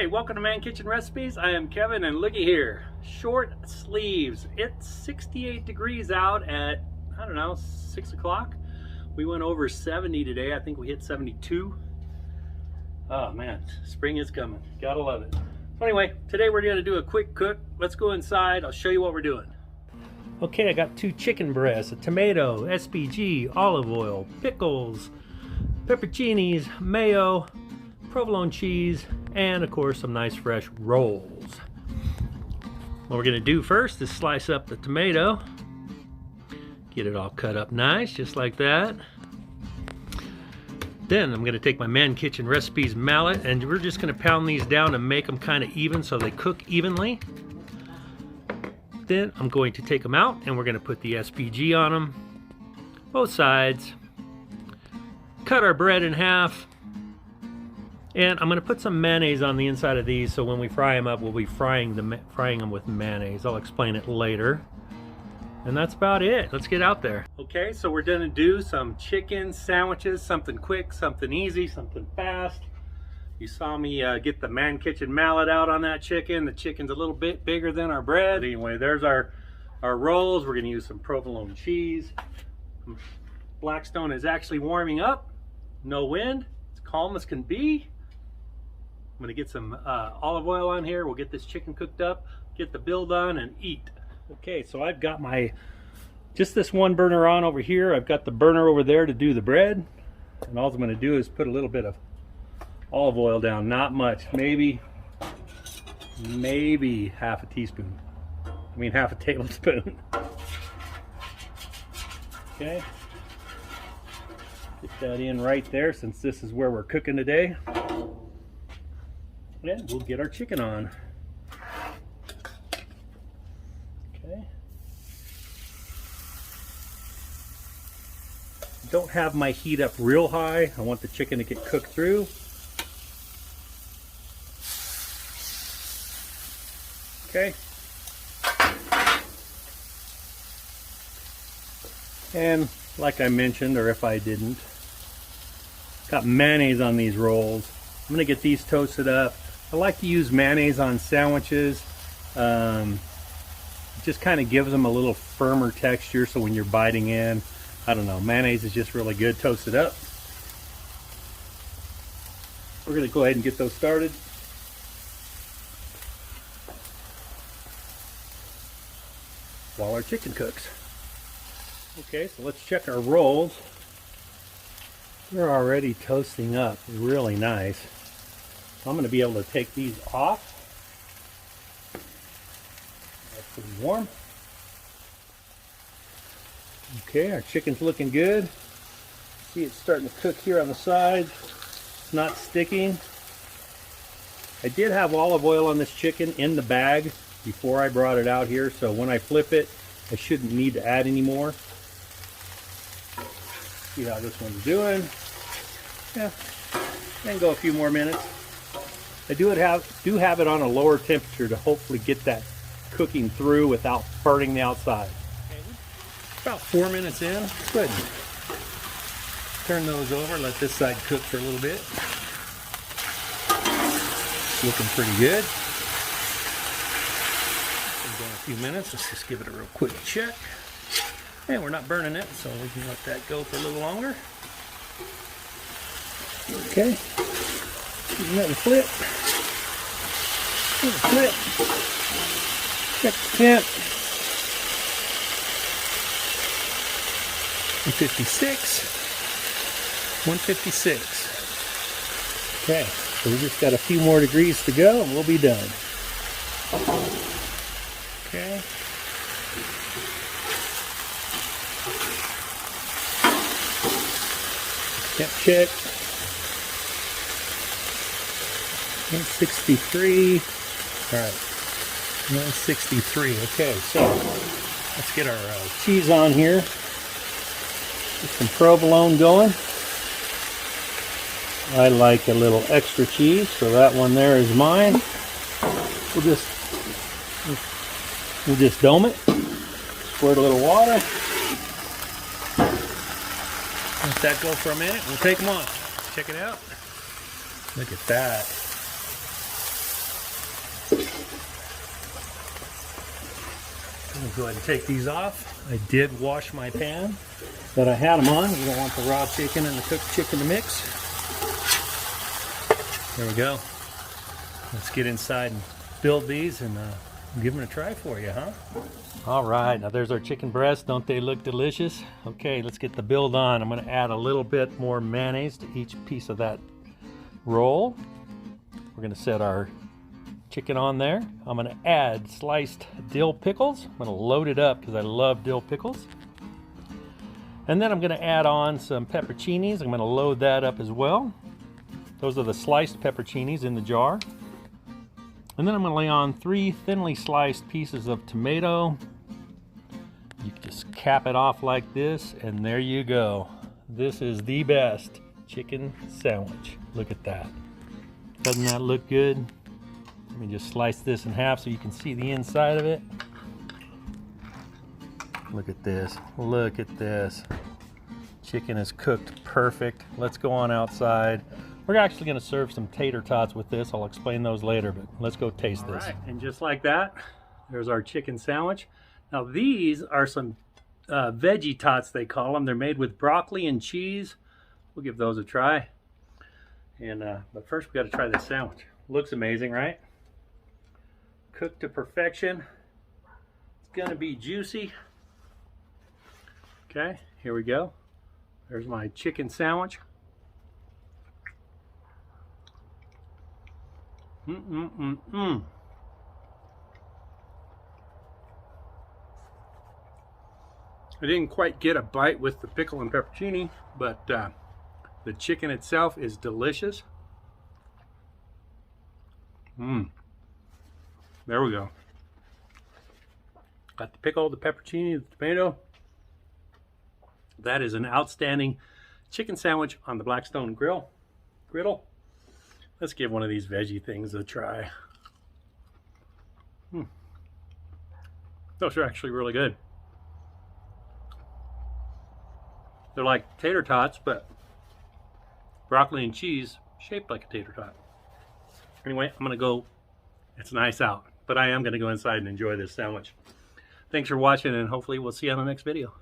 Hey, welcome to Man Kitchen Recipes. I am Kevin, and looky here, short sleeves. It's 68 degrees out at, I don't know, 6 o'clock. We went over 70 today. I think we hit 72. Oh man, spring is coming. Gotta love it. So anyway, today we're gonna do a quick cook. Let's go inside. I'll show you what we're doing. Okay, I got 2 chicken breasts, a tomato, SPG, olive oil, pickles, pepperoncinis, mayo, provolone cheese, and of course some nice fresh rolls. What we're gonna do first is slice up the tomato, get it all cut up nice, just like that. Then I'm gonna take my ManKitchenRecipes mallet, and we're just gonna pound these down and make them kind of even so they cook evenly. Then I'm going to take them out, and we're gonna put the SPG on them, both sides, cut our bread in half, and I'm going to put some mayonnaise on the inside of these, so when we fry them up, we'll be frying them with mayonnaise. I'll explain it later. And that's about it. Let's get out there. Okay, so we're going to do some chicken sandwiches, something quick, something easy, something fast. You saw me get the Man Kitchen mallet out on that chicken. The chicken's a little bit bigger than our bread. Anyway, there's our rolls. We're going to use some provolone cheese. Blackstone is actually warming up. No wind. It's calm as can be. I'm gonna get some olive oil on here. We'll get this chicken cooked up, get the bill done, and eat. Okay, so I've got just this one burner on over here. I've got the burner over there to do the bread. And all I'm gonna do is put a little bit of olive oil down, not much, maybe half a teaspoon. I mean half a tablespoon. Okay. Get that in right there, since this is where we're cooking today. And we'll get our chicken on. Okay. Don't have my heat up real high. I want the chicken to get cooked through. Okay. And like I mentioned, or if I didn't, got mayonnaise on these rolls. I'm gonna get these toasted up. I like to use mayonnaise on sandwiches. It just kind of gives them a little firmer texture, so when you're biting in, I don't know, mayonnaise is just really good toasted up. We're gonna go ahead and get those started. While our chicken cooks. Okay, so let's check our rolls. They're already toasting up really nice. So I'm going to be able to take these off. That's pretty warm. Okay, our chicken's looking good. See, it's starting to cook here on the side. It's not sticking. I did have olive oil on this chicken in the bag before I brought it out here, so when I flip it, I shouldn't need to add any more. See how this one's doing. Yeah, and go a few more minutes. I do have it on a lower temperature to hopefully get that cooking through without burning the outside. Okay, about 4 minutes in. Good. Turn those over. Let this side cook for a little bit. Looking pretty good. Been going a few minutes. Let's just give it a real quick check. And we're not burning it, so we can let that go for a little longer. Okay. Let it flip. Let it flip. Check the temp. 156. 156. Okay, so we just got a few more degrees to go and we'll be done. Okay. Temp check. 163. All right, 163. Okay, so let's get our cheese on here. Get some provolone going. I like a little extra cheese, so that one there is mine. We'll just dome it. Squirt a little water. Let that go for a minute. We'll take them off. Check it out. Look at that. Let me go ahead and take these off. I did wash my pan that I had them on. You don't want the raw chicken and the cooked chicken to mix. There we go. Let's get inside and build these and give them a try for you, huh? All right, now there's our chicken breasts. Don't they look delicious? Okay, let's get the build on. I'm gonna add a little bit more mayonnaise to each piece of that roll. We're gonna set our chicken on there. I'm gonna add sliced dill pickles. I'm gonna load it up because I love dill pickles. And then I'm gonna add on some pepperoncinis. I'm gonna load that up as well. Those are the sliced pepperoncinis in the jar. And then I'm going to lay on 3 thinly sliced pieces of tomato. You can just cap it off like this, and there you go. This is the best chicken sandwich. Look at that. Doesn't that look good? Let me just slice this in half so you can see the inside of it. Look at this. Look at this. Chicken is cooked perfect. Let's go on outside. We're actually going to serve some tater tots with this. I'll explain those later, but let's go taste this. All right, and just like that, there's our chicken sandwich. Now these are some veggie tots, they call them. They're made with broccoli and cheese. We'll give those a try. And but first we got to try this sandwich. Looks amazing, right? Cooked to perfection. It's going to be juicy. Okay, here we go. There's my chicken sandwich. I didn't quite get a bite with the pickle and pepperoncini, but the chicken itself is delicious. There we go. Got the pickle, the pepperoncini, the tomato. That is an outstanding chicken sandwich on the Blackstone Griddle. Let's give one of these veggie things a try. Those are actually really good. They're like tater tots, but broccoli and cheese shaped like a tater tot. Anyway, I'm gonna go, it's nice out, but I am gonna go inside and enjoy this sandwich. Thanks for watching, and hopefully we'll see you on the next video.